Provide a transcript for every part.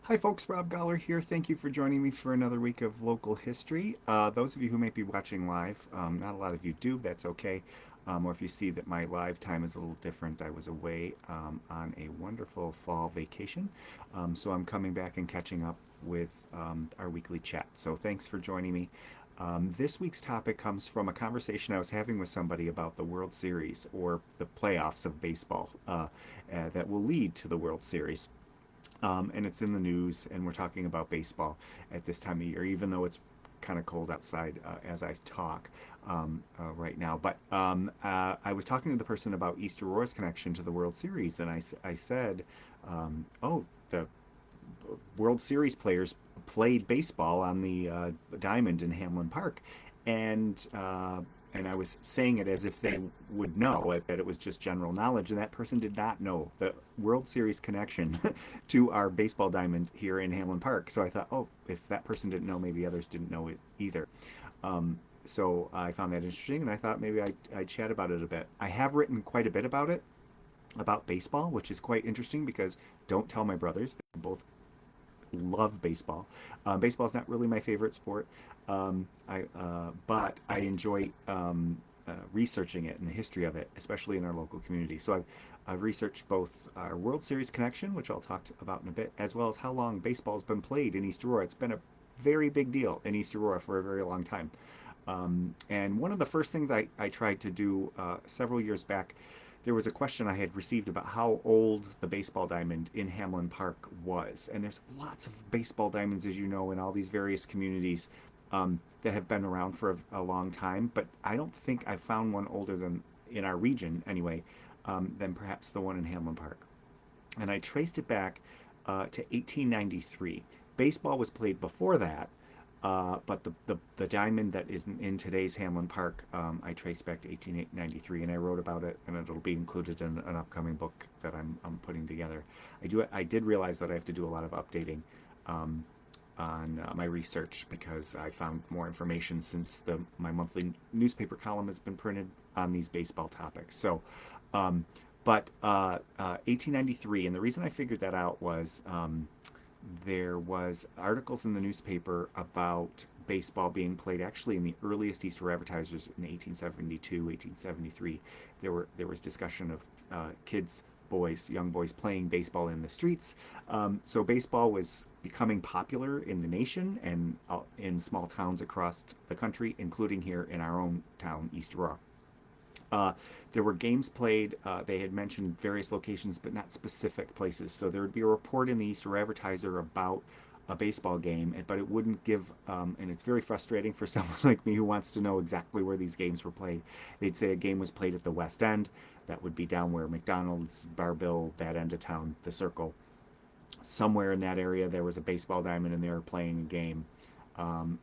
Hi folks, Rob Goller here. Thank you for joining me for another week of local history. Those of you who may be watching live, not a lot of you do, that's okay. Or if you see that my live time is a little different, I was away on a wonderful fall vacation. So I'm coming back and catching up with our weekly chat. So thanks for joining me. This week's topic comes from a conversation I was having with somebody about the World Series or the playoffs of baseball that will lead to the World Series. And it's in the news, and we're talking about baseball at this time of year, even though it's kind of cold outside as I talk right now. But I was talking to the person about East Aurora's connection to the World Series, and I said, oh, the World Series players played baseball on the diamond in Hamlin Park, and and I was saying it as if they would know it, that it was just general knowledge, and that person did not know the World Series connection to our baseball diamond here in Hamlin Park. So I thought, oh, if that person didn't know, maybe others didn't know it either. So I found that interesting, and I thought maybe I'd chat about it a bit. I have written quite a bit about baseball, which is quite interesting because don't tell my brothers. They both love baseball. Baseball is not really my favorite sport, but I enjoy researching it and the history of it, especially in our local community. So I've researched both our World Series connection, which I'll talk about in a bit, as well as how long baseball's been played in East Aurora. It's been a very big deal in East Aurora for a very long time. And one of the first things I tried to do several years back, there was a question I had received about how old the baseball diamond in Hamlin Park was. And there's lots of baseball diamonds, as you know, in all these various communities that have been around for a long time. But I don't think I've found one older than, in our region anyway, than perhaps the one in Hamlin Park. And I traced it back to 1893. Baseball was played before that, but the diamond that is in today's Hamlin Park, I traced back to 1893, and I wrote about it, and it'll be included in an upcoming book that I'm putting together. I did realize that I have to do a lot of updating um, on my research because I found more information since my monthly newspaper column has been printed on these baseball topics. So, um, but 1893, and the reason I figured that out was there was articles in the newspaper about baseball being played actually in the earliest Easter advertisers in 1872, 1873. There was discussion of kids, boys, young boys playing baseball in the streets. So baseball was becoming popular in the nation and in small towns across the country, including here in our own town, East Aurora. Uh, there were games played. They had mentioned various locations, but not specific places. So there would be a report in the Easter Advertiser about a baseball game, but it wouldn't give, and it's very frustrating for someone like me who wants to know exactly where these games were played. They'd say a game was played at the West End. That would be down where McDonald's, Barbill, that end of town, the Circle. Somewhere in that area, there was a baseball diamond and they were playing a game.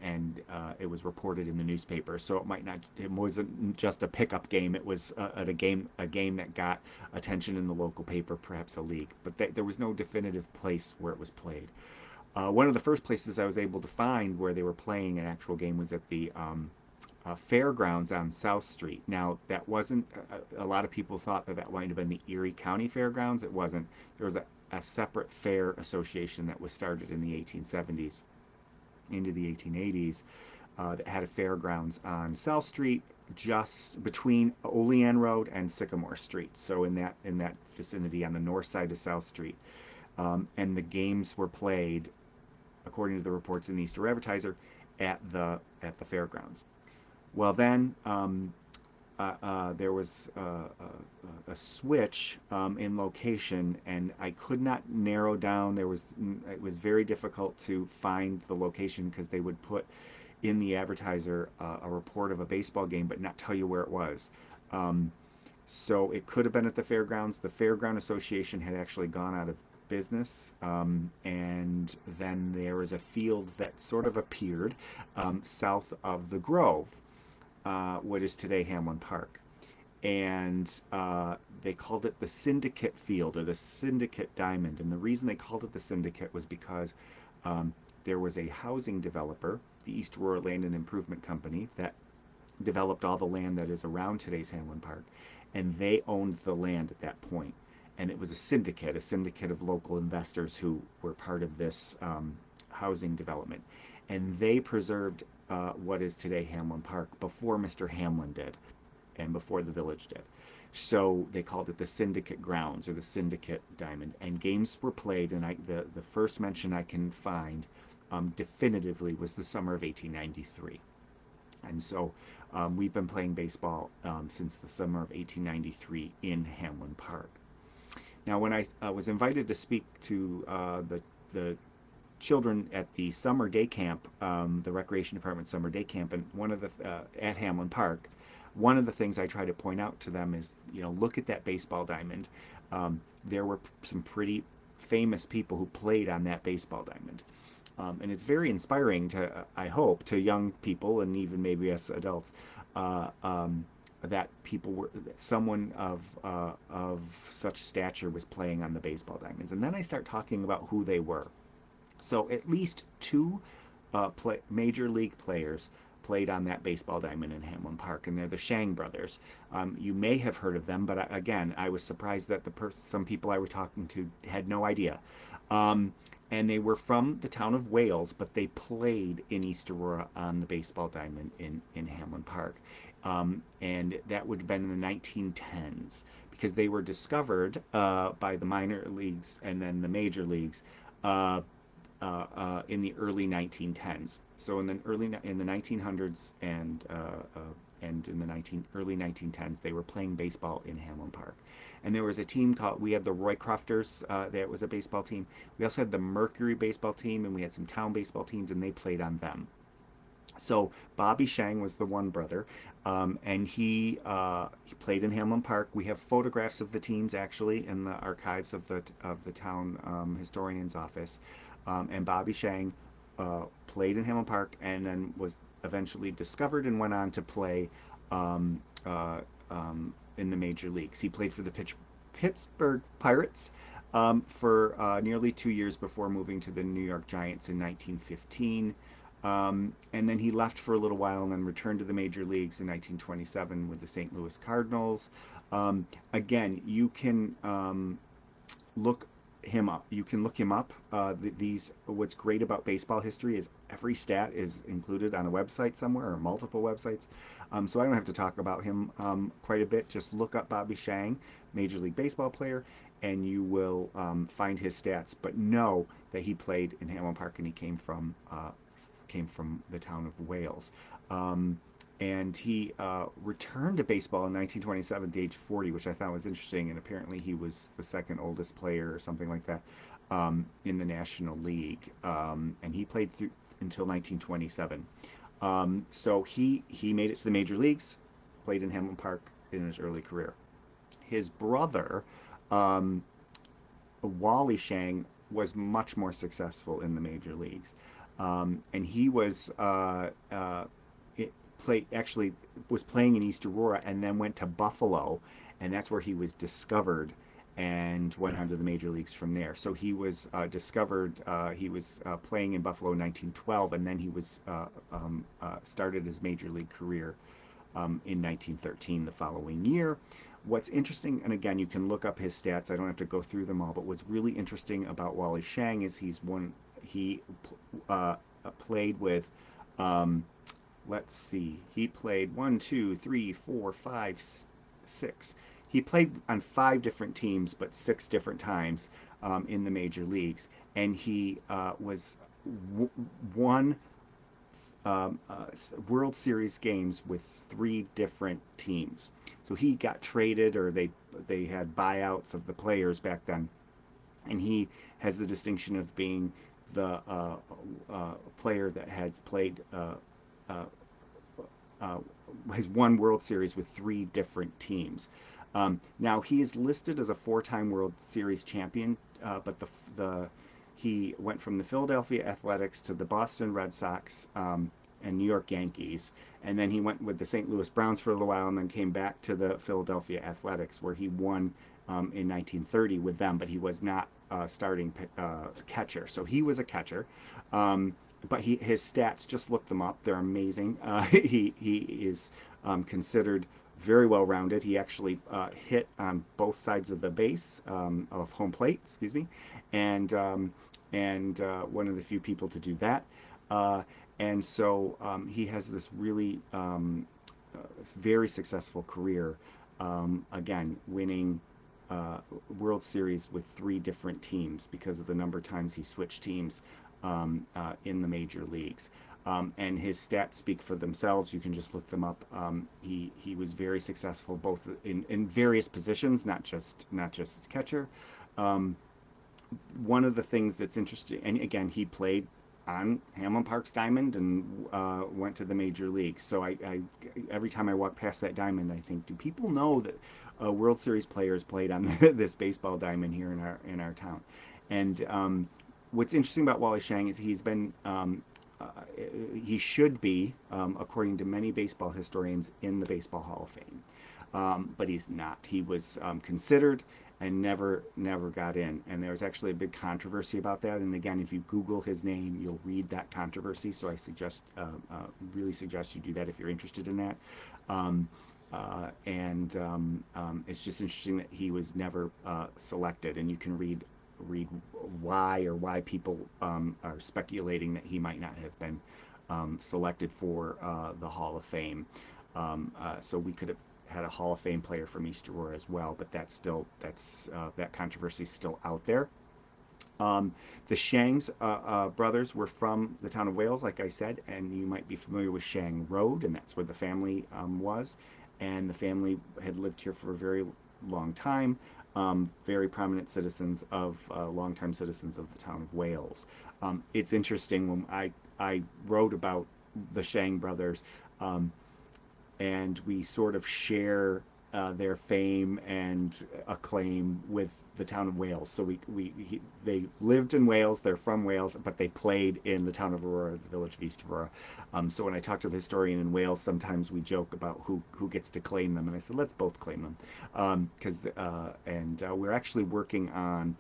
And it was reported in the newspaper. So it might not, it wasn't just a pickup game. It was a game that got attention in the local paper, perhaps a league. But there was no definitive place where it was played. One of the first places I was able to find where they were playing an actual game was at the fairgrounds on South Street. Now, that wasn't, a lot of people thought that that might have been the Erie County Fairgrounds. It wasn't. There was a separate fair association that was started in the 1870s into the 1880s that had a fairgrounds on South Street, just between Olean Road and Sycamore Street. So in that vicinity on the north side of South Street, and the games were played, according to the reports in the Easter Advertiser, at the fairgrounds. Well, then there was a switch in location, and I could not narrow down. It was very difficult to find the location because they would put in the advertiser a report of a baseball game, but not tell you where it was. Um, so it could have been at the fairgrounds. The Fairground Association had actually gone out of business, and then there was a field that sort of appeared south of the Grove, what is today Hamlin Park. And they called it the Syndicate Field or the Syndicate Diamond. And the reason they called it the Syndicate was because um, there was a housing developer, the East Aurora Land and Improvement Company, that developed all the land that is around today's Hamlin Park, and they owned the land at that point. and it was a syndicate of local investors who were part of this housing development, and they preserved what is today Hamlin Park before Mr. Hamlin did, and before the village did. So they called it the Syndicate Grounds or the Syndicate Diamond, and games were played. And the first mention I can find definitively was the summer of 1893. And so we've been playing baseball since the summer of 1893 in Hamlin Park. Now, when I was invited to speak to the children at the summer day camp, the recreation department summer day camp, and one of the at Hamlin Park, one of the things I try to point out to them is, look at that baseball diamond. There were some pretty famous people who played on that baseball diamond. And it's very inspiring to, I hope, to young people and even maybe us adults, that people were, that someone of such stature was playing on the baseball diamonds. And then I start talking about who they were. So at least two major league players played on that baseball diamond in Hamlin Park, and they're the Shang brothers. You may have heard of them, but again, I was surprised that some people I were talking to had no idea. And they were from the town of Wales, but they played in East Aurora on the baseball diamond in Hamlin Park. And that would have been in the 1910s, because they were discovered by the minor leagues and then the major leagues in the early 1910s. So in the 1900s and in the early 1910s, they were playing baseball in Hamlin Park. And there was a team we had the Roycrofters, that was a baseball team. We also had the Mercury baseball team, and we had some town baseball teams, and they played on them. So Bobby Shang was the one brother, and he played in Hamlin Park. We have photographs of the teams actually in the archives of the town historian's office. And Bobby Shang played in Hamlin Park, and then was eventually discovered and went on to play in the major leagues. He played for the Pittsburgh Pirates for nearly 2 years before moving to the New York Giants in 1915. And then he left for a little while and then returned to the major leagues in 1927 with the St. Louis Cardinals. Again, you can look him up. You can look him up. What's great about baseball history is every stat is included on a website somewhere or multiple websites. So I don't have to talk about him quite a bit. Just look up Bobby Shang, Major League Baseball player, and you will find his stats. But know that he played in Hamlin Park, and he came from the town of Wales. And he returned to baseball in 1927 at the age of 40, which I thought was interesting. And apparently he was the second oldest player or something like that in the National League. And he played through until 1927. So he made it to the major leagues, played in Hamlin Park in his early career. His brother, Wally Shang, was much more successful in the major leagues. And he was actually was playing in East Aurora, and then went to Buffalo, and that's where he was discovered and went on to the major leagues from there. So he was discovered. He was playing in Buffalo in 1912, and then he was started his major league career in 1913, the following year. What's interesting, and again, you can look up his stats. I don't have to go through them all, but what's really interesting about Wally Shang is he played with, let's see, he played 1, 2, 3, 4, 5, 6. He played on 5 different teams, but 6 different times in the major leagues, and he was won World Series games with 3 different teams. So he got traded, or they had buyouts of the players back then, and he has the distinction of being the player that has played has won World Series with 3 different teams. Now he is listed as a 4-time World Series champion, but he went from the Philadelphia Athletics to the Boston Red Sox and New York Yankees, and then he went with the St. Louis Browns for a little while, and then came back to the Philadelphia Athletics, where he won in 1930 with them, but he was not starting catcher. So he was a catcher, but his stats, just look them up. They're amazing. He is considered very well rounded. He actually hit on both sides of the base of home plate, excuse me, and one of the few people to do that. Uh, and so he has this really very successful career. Again, winning uh, World Series with three different teams because of the number of times he switched teams in the major leagues. And his stats speak for themselves. You can just look them up. He was very successful both in various positions, not just catcher. Um, One of the things that's interesting, and again, he played on Hamlin Park's diamond and went to the major leagues. So every time I walk past that diamond, I think, do people know that World Series players played on this baseball diamond here in our town? And what's interesting about Wally Schang is uh, he should be, according to many baseball historians, in the Baseball Hall of Fame, but he's not. He was considered and never got in. And there was actually a big controversy about that. And again, if you Google his name, you'll read that controversy. So I really suggest you do that if you're interested in that. Um, it's just interesting that he was never selected, and you can read why people are speculating that he might not have been selected for the Hall of Fame. So we could have had a Hall of Fame player from East Aurora as well, but that controversy is still out there. Um, the Shangs brothers were from the town of Wales, like I said, and you might be familiar with Shang Road, and that's where the family was. And the family had lived here for a very long time. Very prominent citizens longtime citizens of the town of Wales. It's interesting when I wrote about the Shang brothers. Um, and we sort of share their fame and acclaim with the town of Wales. So they lived in Wales, they're from Wales, but they played in the town of Aurora, the village of East Aurora. So when I talk to the historian in Wales, sometimes we joke about who gets to claim them, and I said let's both claim them, we're actually working on.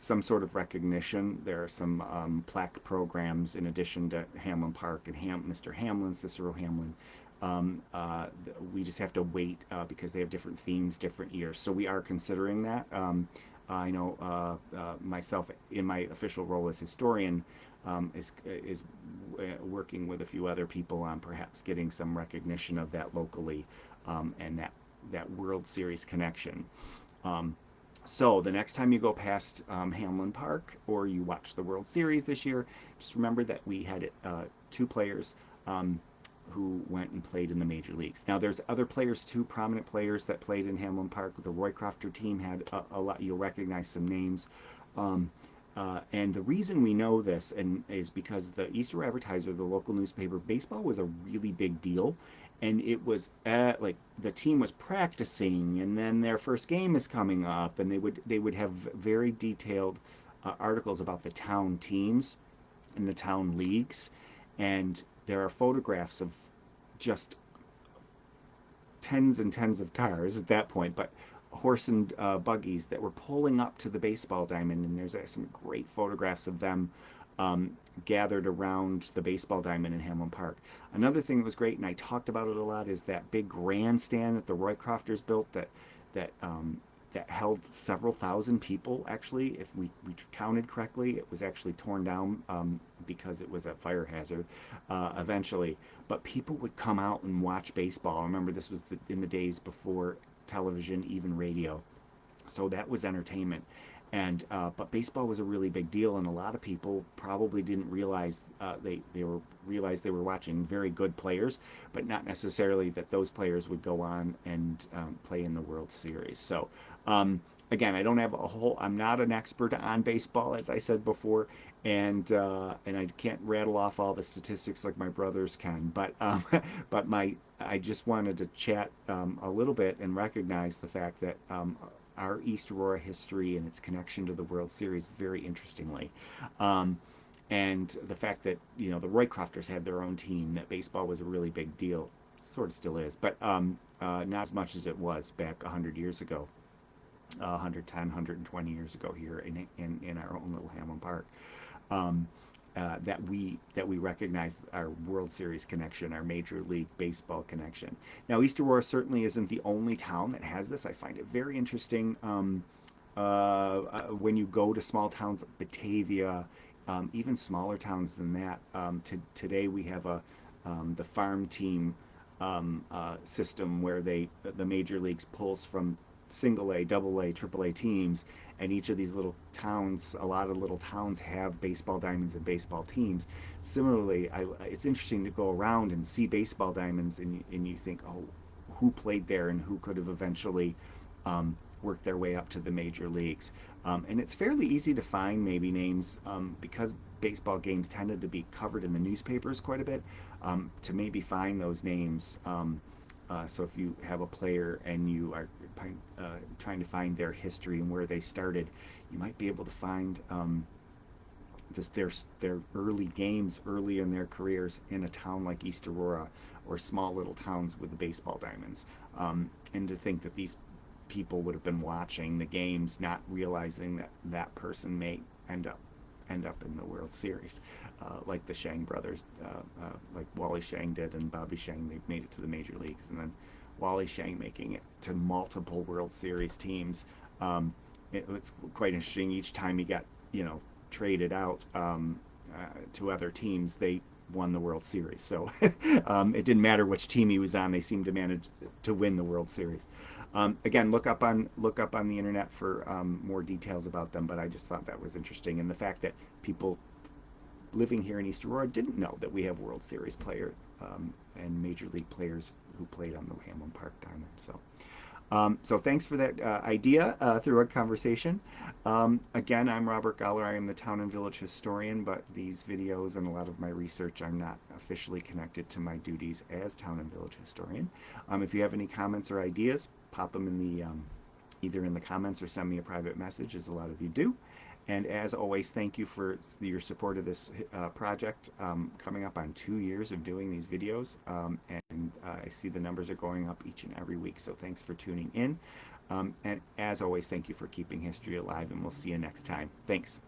Some sort of recognition. There are some plaque programs in addition to Hamlin Park and Mr. Hamlin, Cicero Hamlin, we just have to wait because they have different themes, different years. So we are considering that. I know myself in my official role as historian is working with a few other people on perhaps getting some recognition of that locally and that World Series connection. Um, so the next time you go past Hamlin Park or you watch the World Series this year, just remember that we had two players um, who went and played in the major leagues. Now there's other players too, prominent players that played in Hamlin Park. The Roy Crofter team had a lot. You'll recognize some names. Um, and the reason we know this is because the Easter Advertiser, the local newspaper, baseball was a really big deal, and it was like the team was practicing, and then their first game is coming up, and they would have very detailed articles about the town teams and the town leagues, and there are photographs of just tens and tens of cars at that point, but horse and buggies that were pulling up to the baseball diamond, and there's some great photographs of them um, gathered around the baseball diamond in Hamlin Park. Another thing that was great, and I talked about it a lot, is that big grandstand that the Roy Crofters built that that held several thousand people. Actually, if we counted correctly, it was actually torn down because it was a fire hazard eventually. But people would come out and watch baseball. I remember this was in the days before television, even radio. So that was entertainment. And but baseball was a really big deal, and a lot of people probably didn't realize they were watching very good players, but not necessarily that those players would go on and play in the World Series. So um, again, I don't have a whole. I'm not an expert on baseball, as I said before, and I can't rattle off all the statistics like my brothers can. But but I just wanted to chat a little bit and recognize the fact that our East Aurora history and its connection to the World Series very interestingly. Um, and the fact that the Roy Crofters had their own team, that baseball was a really big deal, sort of still is, but not as much as it was back 100 years ago, 110, 120 years ago here in our own little Hamlin Park. Um, that we recognize our World Series connection, our Major League Baseball connection. Now, East Aurora certainly isn't the only town that has this. I find it very interesting. When you go to small towns like Batavia, even smaller towns than that, today we have the farm team system where the major leagues pulls from single A, double A, triple A teams, and each of these little towns, a lot of little towns have baseball diamonds and baseball teams. Similarly, it's interesting to go around and see baseball diamonds, and you think, oh, who played there and who could have eventually worked their way up to the major leagues. And it's fairly easy to find maybe names because baseball games tended to be covered in the newspapers quite a bit, to maybe find those names. So if you have a player and you are trying to find their history and where they started, you might be able to find their early games early in their careers in a town like East Aurora or small little towns with the baseball diamonds. And to think that these people would have been watching the games, not realizing that that person may end up in the World Series, like the Shang brothers, like Wally Shang did and Bobby Shang. They made it to the major leagues, and then Wally Shang making it to multiple World Series teams. It's quite interesting. Each time he got traded out to other teams, they won the World Series. So it didn't matter which team he was on; they seemed to manage to win the World Series. Again, look up on the internet for more details about them. But I just thought that was interesting, and the fact that people living here in East Aurora didn't know that we have World Series player and Major League players who played on the Hamlin Park Diamond. So thanks for that idea through our conversation. Again, I'm Robert Goller. I am the Town and Village Historian, but these videos and a lot of my research, I'm not officially connected to my duties as Town and Village Historian. If you have any comments or ideas, pop them in either in the comments or send me a private message, as a lot of you do. And as always, thank you for your support of this project. Coming up on 2 years of doing these videos, and I see the numbers are going up each and every week, so thanks for tuning in. And as always, thank you for keeping history alive, and we'll see you next time. Thanks.